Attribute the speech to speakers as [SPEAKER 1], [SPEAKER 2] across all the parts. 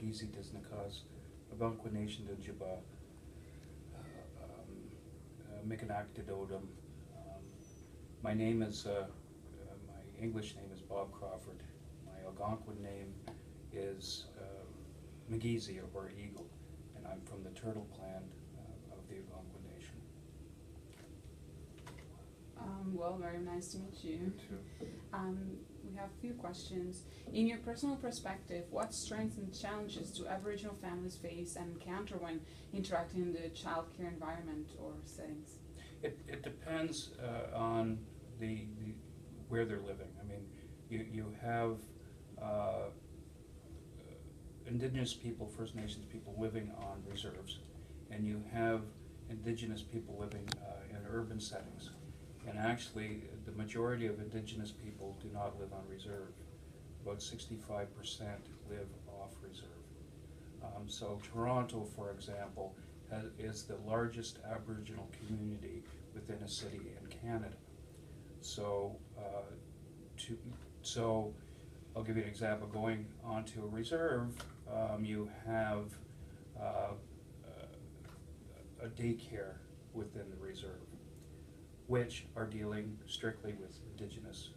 [SPEAKER 1] Magizi Disnakas, Algonquin Nation de Juba, Mikanakdodom. My name is, my English name is Bob Crawford. My Algonquin name is Magizi, or Eagle, and I'm from the Turtle Clan of the Algonquin Nation.
[SPEAKER 2] Well, very nice to meet you.
[SPEAKER 1] You too.
[SPEAKER 2] We have a few questions. In your personal perspective, what strengths and challenges do Aboriginal families face and encounter when interacting in the childcare environment or settings?
[SPEAKER 1] It depends on the where they're living. I mean, you have Indigenous people, First Nations people living on reserves, and you have Indigenous people living in urban settings. And actually, the majority of Indigenous people do not live on reserve. About 65% live off reserve. So Toronto, for example, is the largest Aboriginal community within a city in Canada. So, so I'll give you an example. Going onto a reserve, you have a daycare within the reserve, which are dealing strictly with Indigenous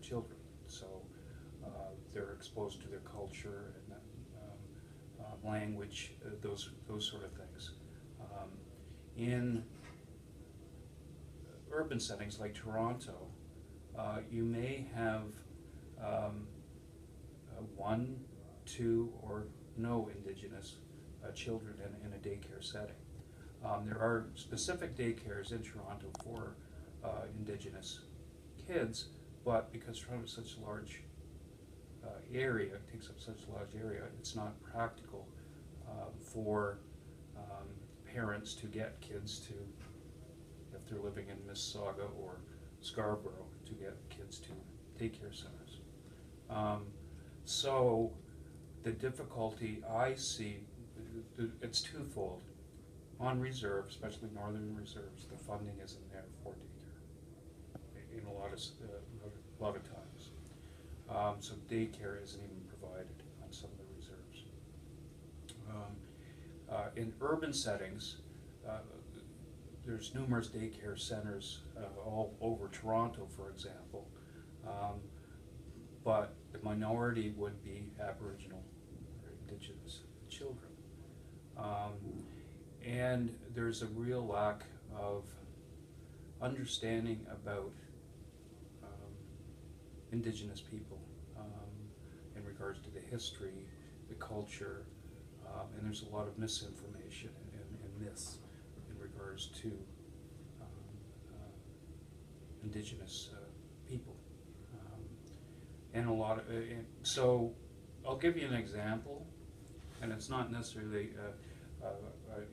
[SPEAKER 1] children. So they're exposed to their culture and language, those sort of things. In urban settings like Toronto, you may have one, two, or no Indigenous children in a daycare setting. There are specific daycares in Toronto for Indigenous kids, but because Toronto is such a large area, it takes up such a large area, it's not practical for parents to get kids to, if they're living in Mississauga or Scarborough, to get kids to daycare centers. So the difficulty I see, it's twofold. On reserve, especially northern reserves, the funding isn't there for daycare in a lot of times. So daycare isn't even provided on some of the reserves. In urban settings, there's numerous daycare centers all over Toronto, for example, but the minority would be Aboriginal or Indigenous children. And there's a real lack of understanding about Indigenous people in regards to the history, the culture, and there's a lot of misinformation and myths in regards to Indigenous people. And a lot of, so I'll give you an example, and it's not necessarily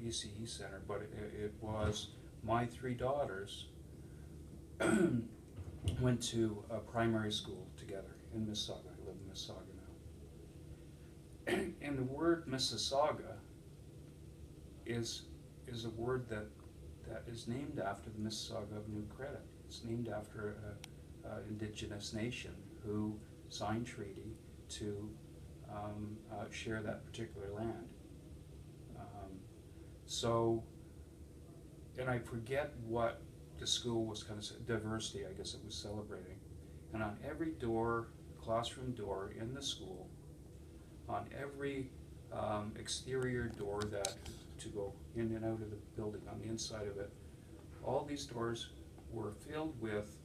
[SPEAKER 1] ECE center, but it was my three daughters went to a primary school together in Mississauga. I live in Mississauga now. And the word Mississauga is a word that is named after the Mississauga of New Credit. It's named after an Indigenous nation who signed treaty to share that particular land. So, and I forget what the school was kind of, diversity I guess it was celebrating. And on every door, classroom door in the school, on every exterior door that to go in and out of the building, on the inside of it, all these doors were filled with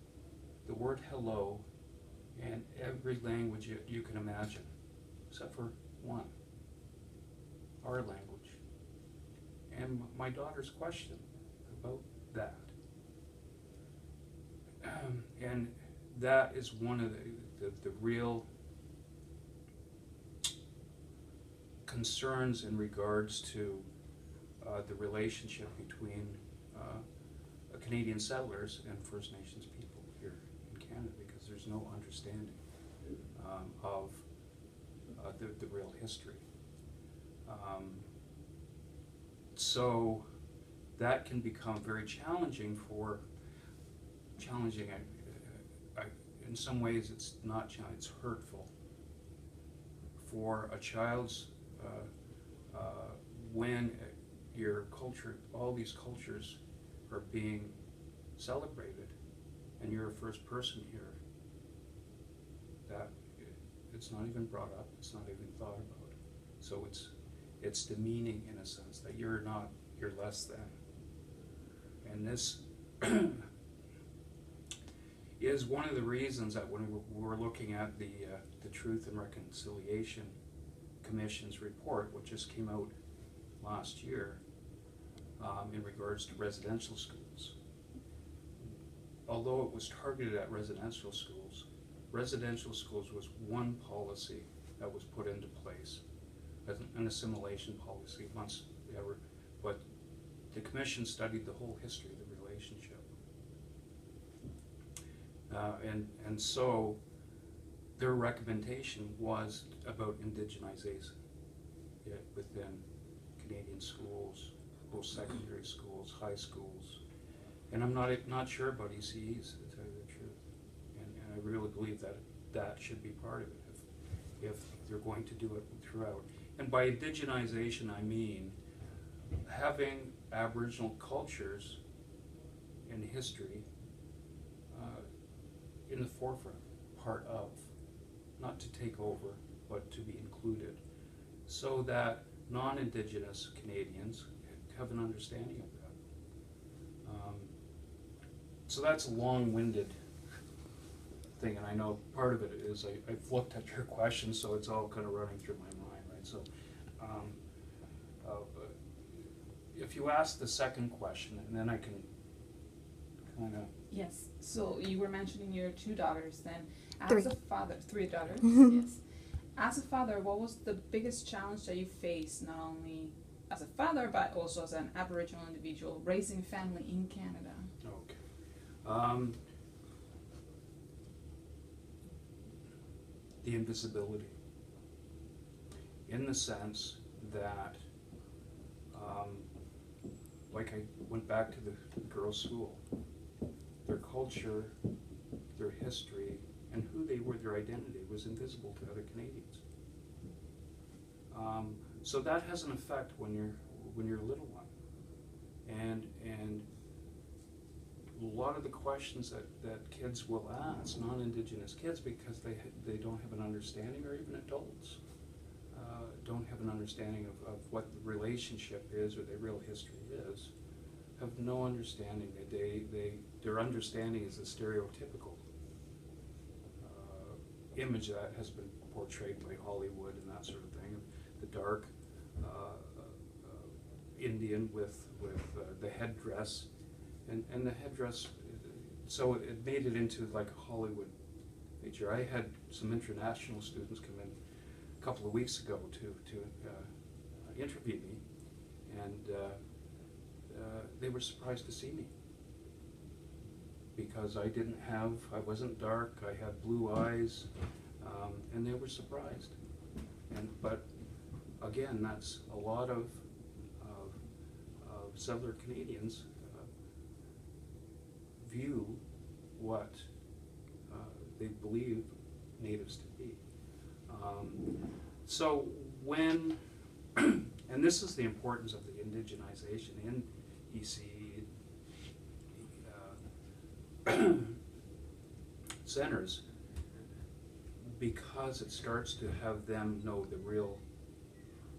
[SPEAKER 1] the word hello in every language you can imagine, except for one, our language. And my daughter's question about that. And that is one of the real concerns in regards to the relationship between Canadian settlers and First Nations people here in Canada, because there's no understanding of the real history. So that can become very challenging in some ways it's not challenging, it's hurtful for a child's, when your culture, all these cultures are being celebrated, and you're a first person here, that it's not even brought up, it's not even thought about. So it's demeaning in a sense that you're less than. And this is one of the reasons that when we're looking at the Truth and Reconciliation Commission's report, which just came out last year, in regards to residential schools. Although it was targeted at residential schools was one policy that was put into place, as an assimilation policy once ever, but the commission studied the whole history of the relationship. And so their recommendation was about indigenization within Canadian schools, post-secondary schools, high schools. And I'm not sure about ECEs, to tell you the truth. And I really believe that should be part of it if they're going to do it throughout. And by indigenization, I mean having Aboriginal cultures and history in the forefront, part of, not to take over, but to be included, so that non-Indigenous Canadians have an understanding of that. So that's a long-winded thing, and I know part of it is I've looked at your questions, so it's all kind of running through my mind, right? So if you ask the second question, and then I can kind of...
[SPEAKER 2] Yes, so you were mentioning your 2 daughters then. As
[SPEAKER 3] Three.
[SPEAKER 2] a father, 3 daughters, yes. As a father, what was the biggest challenge that you faced, not only as a father, but also as an Aboriginal individual, raising a family in Canada?
[SPEAKER 1] Okay. The invisibility, in the sense that, like I went back to the girls' school, their culture, their history, and who they were, their identity, was invisible to other Canadians. So that has an effect when you're a little one, and a lot of the questions that kids will ask, non-Indigenous kids, because they don't have an understanding, or even adults don't have an understanding of what the relationship is or their real history is, have no understanding. Their understanding is a stereotypical image that has been portrayed by Hollywood and that sort of thing, the dark Indian with the headdress, and the headdress, so it made it into like a Hollywood picture. I had some international students come in a couple of weeks ago to interview me, and they were surprised to see me, because I wasn't dark, I had blue eyes, and they were surprised. But again, that's a lot of settler Canadians view what they believe natives to be. So when, and this is the importance of the indigenization in ECE centers, because it starts to have them know the real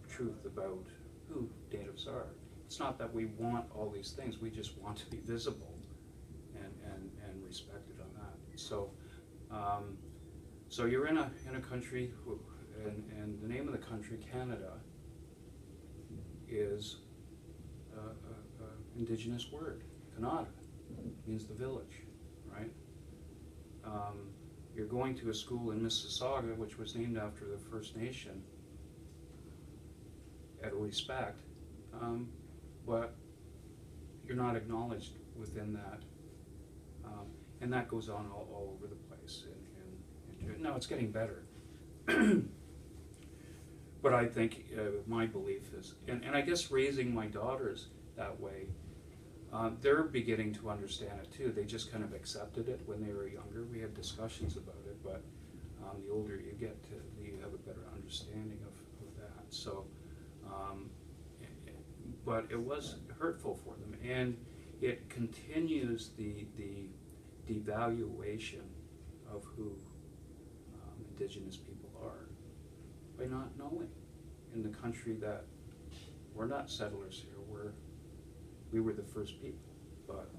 [SPEAKER 1] truth about who natives are. It's not that we want all these things, we just want to be visible and respected on that. So so you're in a country, and the name of the country, Canada, is Indigenous word. Kanata means the village, right? You're going to a school in Mississauga, which was named after the First Nation, out of respect, but you're not acknowledged within that, and that goes on all over the place. And no, it's getting better. But I think my belief is, and I guess raising my daughters that way, they're beginning to understand it too. They just kind of accepted it when they were younger. We had discussions about it, but the older you get, you have a better understanding. understanding of that. So, but it was hurtful for them, and it continues the devaluation of who Indigenous people are by not knowing. In the country that we're not settlers here, we were the first people, but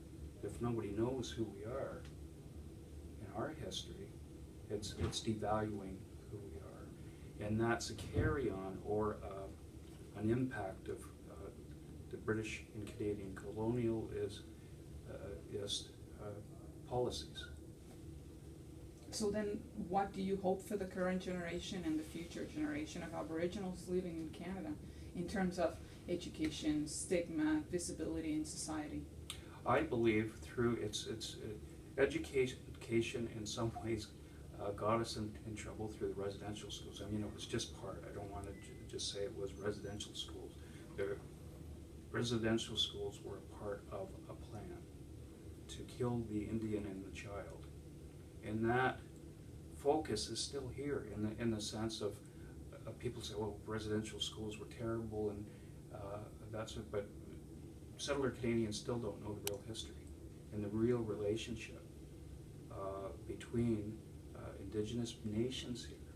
[SPEAKER 1] if nobody knows who we are in our history, it's devaluing who we are, and that's a carry-on or an impact of the British and Canadian colonialist policies.
[SPEAKER 2] So then, what do you hope for the current generation and the future generation of Aboriginals living in Canada in terms of education, stigma, visibility in society?
[SPEAKER 1] I believe through its education in some ways got us in trouble through the residential schools. I mean, it was just part. I don't want to just say it was residential schools. The residential schools were a part of a plan to kill the Indian and the child. And that focus is still here in the sense of people say, well, residential schools were terrible and that's it, but settler Canadians still don't know the real history and the real relationship between Indigenous nations here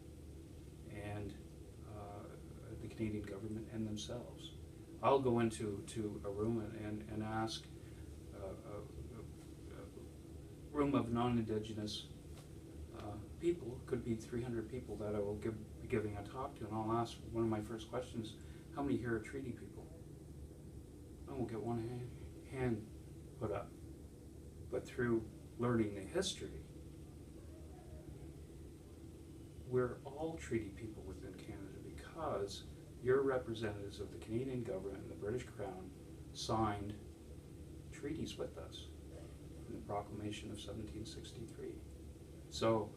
[SPEAKER 1] and the Canadian government and themselves. I'll go into a room and ask a room of non-Indigenous people, could be 300 people that I will be giving a talk to, and I'll ask, one of my first questions, how many here are treaty people? And we'll get one hand put up. But through learning the history, we're all treaty people within Canada because your representatives of the Canadian government and the British Crown signed treaties with us in the Proclamation of 1763. So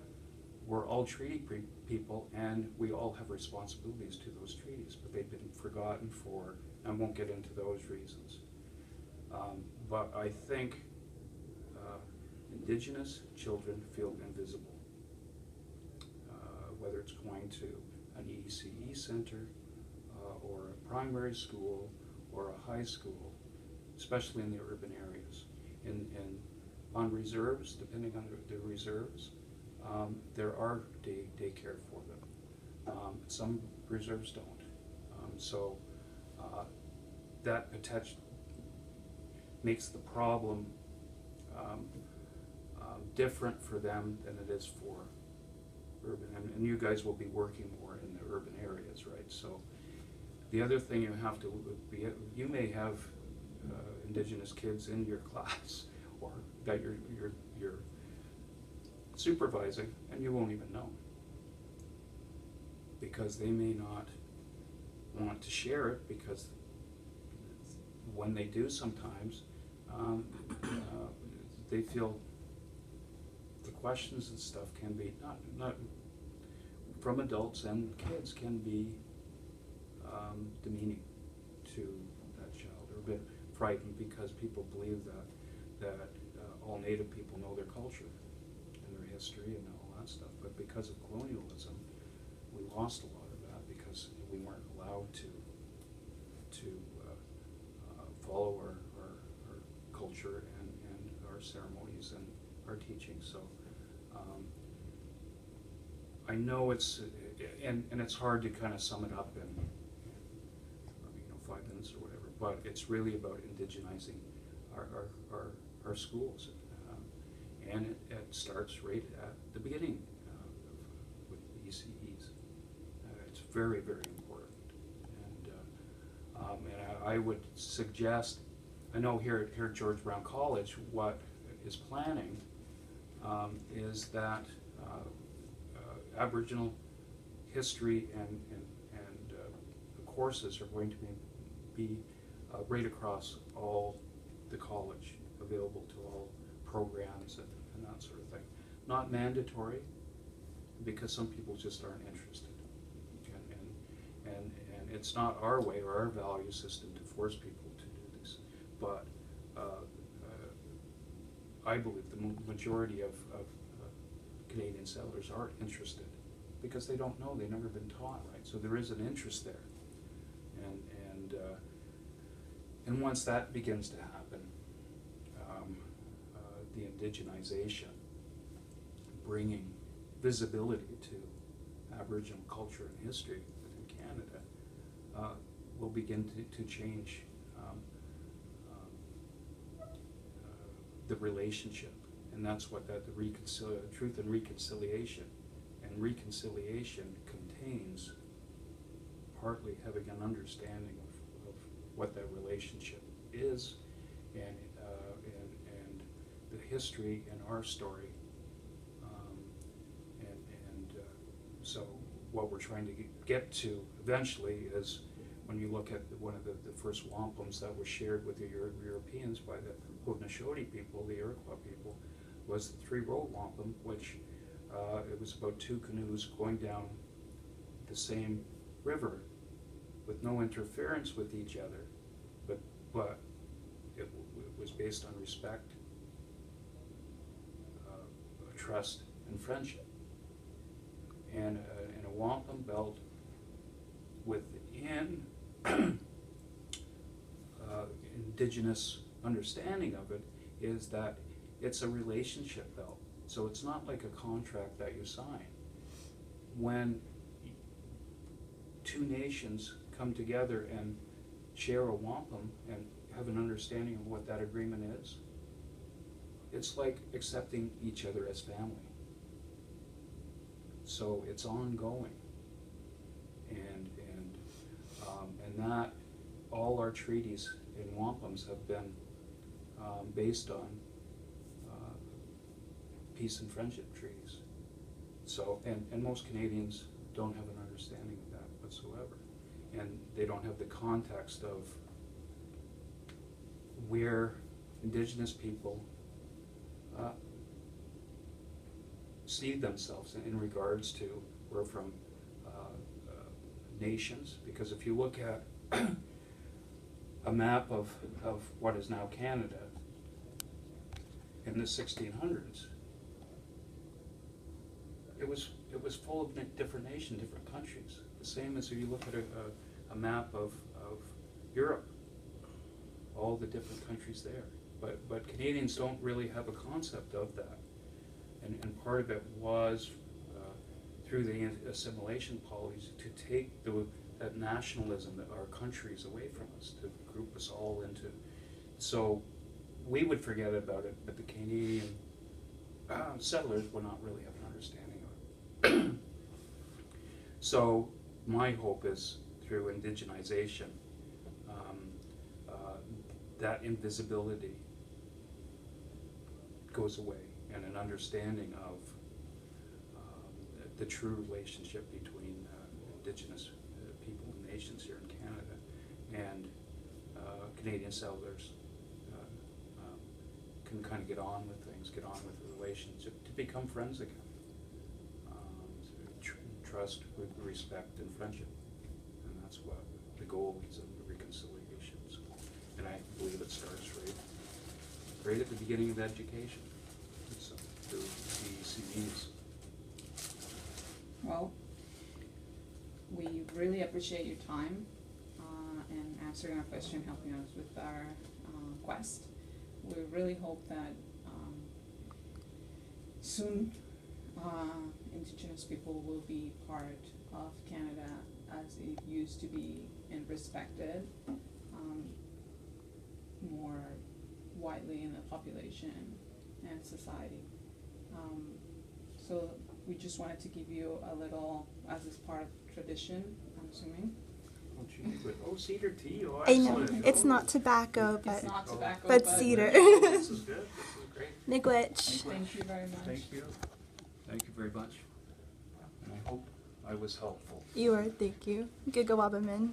[SPEAKER 1] we're all treaty people, and we all have responsibilities to those treaties, but they've been forgotten for, and I won't get into those reasons. But I think Indigenous children feel invisible, whether it's going to an ECE center or a primary school or a high school, especially in the urban areas. And on reserves, depending on the reserves, there are daycare for them. Some reserves don't. So that potential makes the problem different for them than it is for urban. And you guys will be working more in the urban areas, right? So the other thing you have to be, you may have Indigenous kids in your class or that you're supervising, and you won't even know because they may not want to share it, because when they do sometimes they feel the questions and stuff can be not from adults and kids can be demeaning to that child, or a bit frightened because people believe that all Native people know their culture and their history and all that stuff. But because of colonialism, we lost a lot of that because we weren't allowed to follow our culture and our ceremonies and our teaching. So I know it's and it's hard to kind of sum it up in 5 minutes or whatever, but it's really about indigenizing our schools, and it starts right at the beginning with the ECEs. It's very, very important, and I would suggest, I know here at George Brown College, what is planning is that Aboriginal history and the courses are going to be right across all the college, available to all programs and that sort of thing. Not mandatory, because some people just aren't interested. And it's not our way or our value system to force people to do this. But I believe the majority of Canadian settlers are interested because because they don't know, they've never been taught, right? So there is an interest there. And once that begins to happen, the indigenization, bringing visibility to Aboriginal culture and history within Canada, will begin to change the relationship. And that's what the truth and reconciliation. And reconciliation contains partly having an understanding of what that relationship is, and the history and our story. So what we're trying to get to eventually is, when you look at one of the first wampums that was shared with the Europeans by the Haudenosaunee people, the Iroquois people, was the three-row wampum, which it was about two canoes going down the same river with no interference with each other, but it was based on respect, trust, and friendship. And in a wampum belt, within indigenous understanding of it, is that it's a relationship belt. So it's not like a contract that you sign. When two nations come together and share a wampum and have an understanding of what that agreement is, it's like accepting each other as family. So it's ongoing, and that all our treaties in wampums have been based on peace and friendship treaties. So, and most Canadians don't have an understanding of that whatsoever, and they don't have the context of where Indigenous people see themselves in regards to, we're from nations. Because if you look at a map of what is now Canada in the 1600s, it was full of different nations, different countries. The same as if you look at a map of Europe, all the different countries there. But Canadians don't really have a concept of that. And part of it was through the assimilation policy to take that nationalism, that our countries, away from us, to group us all into. So we would forget about it, but the Canadian settlers would not really have an understanding of it. So my hope is, through indigenization, that invisibility goes away, and an understanding of the true relationship between Indigenous people and nations here in Canada and Canadian settlers can kind of get on with things, get on with the relationship, to become friends again. Trust, respect, and friendship. And that's what the goal is of reconciliation. So, and I believe it starts right at the beginning of education. So, through CECs.
[SPEAKER 2] Well, we really appreciate your time and answering our question, helping us with our quest. We really hope that soon Indigenous people will be part of Canada as it used to be, and respected more widely in the population and society. So we just wanted to give you a little, as is part of tradition, I'm assuming.
[SPEAKER 1] Oh, cedar tea. Oh,
[SPEAKER 3] I know
[SPEAKER 1] excellent.
[SPEAKER 3] it's not tobacco, but
[SPEAKER 2] It's not tobacco,
[SPEAKER 3] but cedar.
[SPEAKER 1] This is good. This is great.
[SPEAKER 3] Miigwech.
[SPEAKER 2] Thank you very much.
[SPEAKER 1] Thank you. Thank you very much. And I hope I was helpful.
[SPEAKER 3] You are, thank you. Gigawabamin.